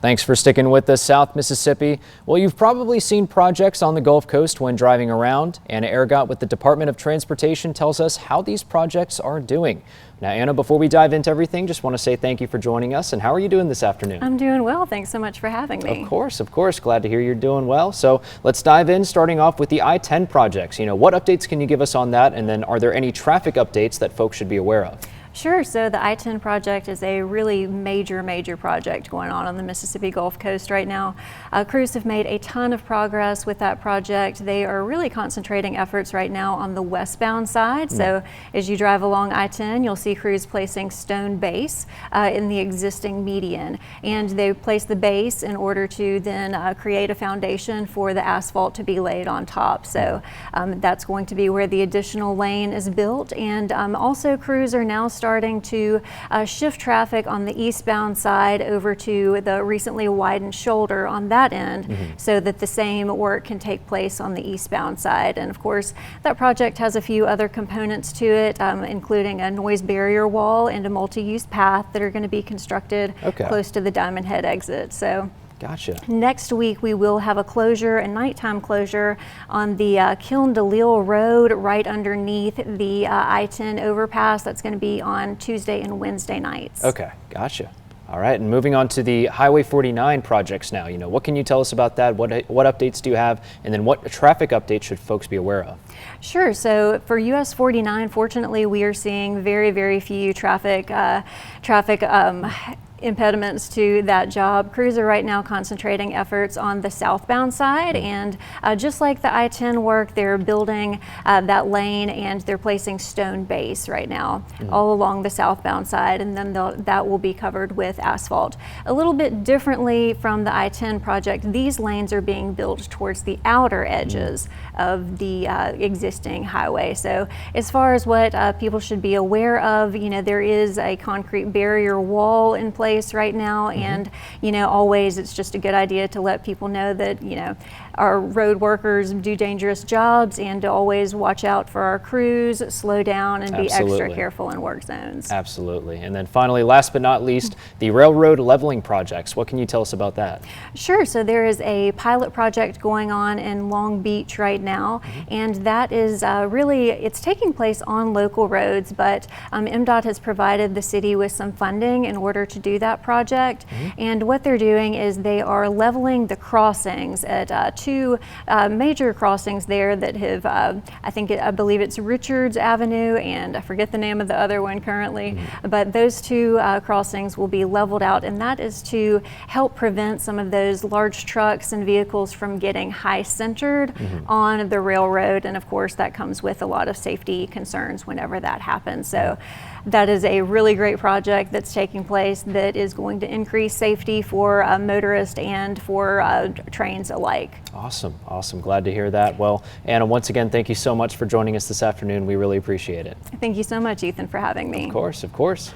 Thanks for sticking with us, South Mississippi. Well, you've probably seen projects on the Gulf Coast when driving around. Anna Ergott with the Department of Transportation tells us how these projects are doing. Now, Anna, before we dive into everything, just want to say thank you for joining us. And how are you doing this afternoon? I'm doing well. Thanks so much for having me. Of course. Glad to hear you're doing well. So let's dive in, starting off with the I-10 projects. What updates can you give us on that? And then are there any traffic updates that folks should be aware of? Sure. So the I-10 project is a really major project going on the Mississippi Gulf Coast right now. Crews have made a ton of progress with that project. They are really concentrating efforts right now on the westbound side. So as you drive along I-10, you'll see crews placing stone base in the existing median. And they place the base in order to then create a foundation for the asphalt to be laid on top. So that's going to be where the additional lane is built. And also crews are now starting to shift traffic on the eastbound side over to the recently widened shoulder on that end so that the same work can take place on the eastbound side. And of course, that project has a few other components to it, including a noise barrier wall and a multi-use path that are going to be constructed close to the Diamond Head exit. So gotcha. Next week, we will have a closure, a nighttime closure on the Kiln Delisle Road right underneath the I-10 overpass. That's going to be on Tuesday and Wednesday nights. Okay, gotcha. All right, and moving on to the Highway 49 projects now. What can you tell us about that? What updates do you have? And then what traffic updates should folks be aware of? Sure. So for US 49, fortunately, we are seeing very few traffic impediments to that job. Crews are right now concentrating efforts on the southbound side, and just like the I-10 work, they're building that lane and they're placing stone base right now all along the southbound side, and then that will be covered with asphalt. A little bit differently from the I-10 project, these lanes are being built towards the outer edges of the existing highway. So as far as what people should be aware of, there is a concrete barrier wall in place right now, and always it's just a good idea to let people know that our road workers do dangerous jobs, and to always watch out for our crews, slow down, and be extra careful in work zones. Absolutely. And then finally, last but not least, the railroad leveling projects. What can you tell us about that? Sure. So there is a pilot project going on in Long Beach right now, and that is it's taking place on local roads, but MDOT has provided the city with some funding in order to do that project. And what they're doing is they are leveling the crossings at two major crossings there that have, I believe it's Richards Avenue, and I forget the name of the other one currently, but those two crossings will be leveled out, and that is to help prevent some of those large trucks and vehicles from getting high centered on the railroad. And of course, that comes with a lot of safety concerns whenever that happens. So that is a really great project that's taking place that is going to increase safety for motorists and for trains alike. Awesome. Glad to hear that. Well, Anna, once again, thank you so much for joining us this afternoon. We really appreciate it. Thank you so much, Ethan, for having me. Of course.